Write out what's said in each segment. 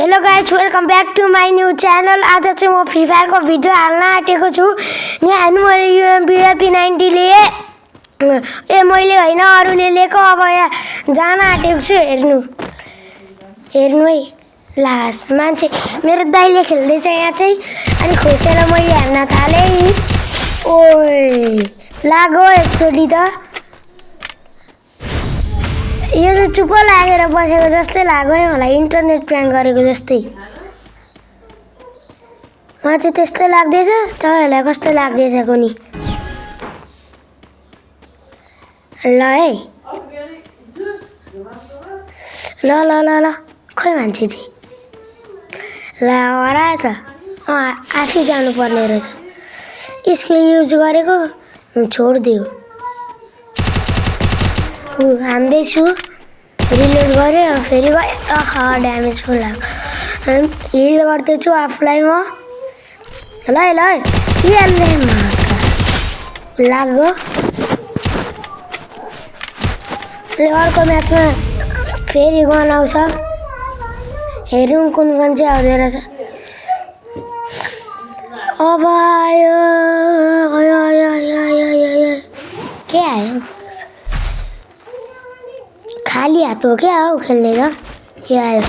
Hello guys welcome back to my new channel. आज चाहिँ म फ्री फायरको भिडियो हाल्न आँटेको छु। यहाँ हेर्नु मैले BRP90 लिए मैले होइन अरूले लिएको। अब यहाँ जान आँटेको छु। हेर्नु है लास मान्छे मेरो दाइले खेल्दैछ यहाँ चाहिँ। अनि खोसेर मैले हाल्न थालेँ। ओए लाग्यो एकचोटि त यो चाहिँ चुप लागेर बसेको जस्तै लाग्यो है मलाई, इन्टरनेट प्र्याङ्क गरेको जस्तै। मलाई चाहिँ त्यस्तै लाग्दैछ। तपाईँहरूलाई कस्तो लाग्दैछ कुनी? ल है ल ल ल ल खै मान्छे चाहिँ ल हरायो त। आफै जानुपर्ने रहेछ। स्किल युज गरेको छोडिदियो। हान्दैछु रिलोड गऱ्यो फेरि गयो। ड्यामेज फुल लाग्यो। हिल गर्दैछु आफूलाई म। ल है ल है लाग्यो। अर्को म्याचमा फेरि गनाउँछ। हेरौँ कुन चाहिँ आउँदो रहेछ। अब आयो के आयो? खाली हात हो क्या हौ खेल्ने त? यहाँ आयो।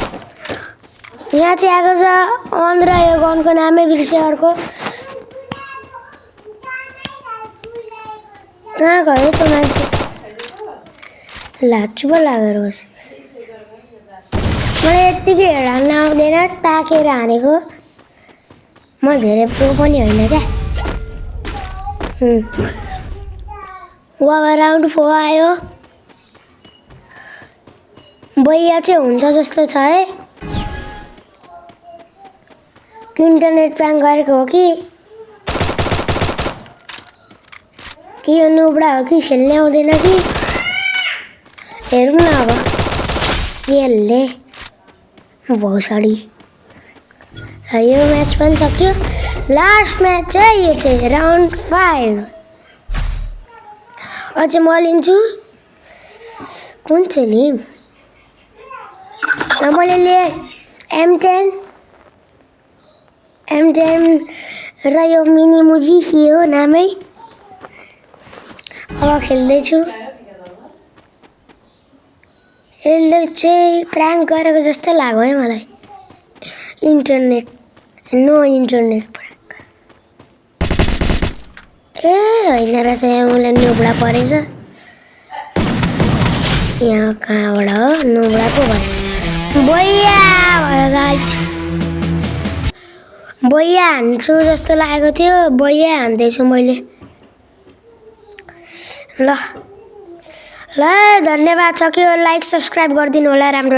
यहाँ चाहिँ आएको छ 15। यो गनको नामै बिर्स्यो अर्को। कहाँ गयो त मान्छे? चुप लागेर बस। मलाई यत्तिकै हान्न आउँदैन, ताकेर हानेको। म धेरै प्रो पनि होइन क्या। अब राउन्ड 4 आयो। बैया चाहिँ हुन्छ जस्तो छ है। इन्टरनेट प्र्याङ्क गरेको हो कि यो नुब्डा हो कि खेल्ने आउँदैन कि? हेरौँ न अब यसले भौसडी। यो म्याच पनि सक्यो। लास्ट म्याच चाहिँ यो चाहिँ राउन्ड 5। अझै म लिन्छु। कुन चाहिँ नि? मैले लिएँ M10 र यो मिनी मुजी हो नामै। अब खेल्दैछु। यसले चाहिँ प्र्याङ्क गरेको जस्तो लाग्यो है मलाई। No internet prank. होइन रहेछ। यहाँ मलाई नुब्डा परेछ। यहाँ कहाँबाट हो नुब्डा पो भएछ? बैया हान्छु जस्तो लागेको थियो। बैया हान्दैछु मैले। ल धन्यवाद। सक्यो। लाइक सब्सक्राइब गरिदिनु होला राम्रो।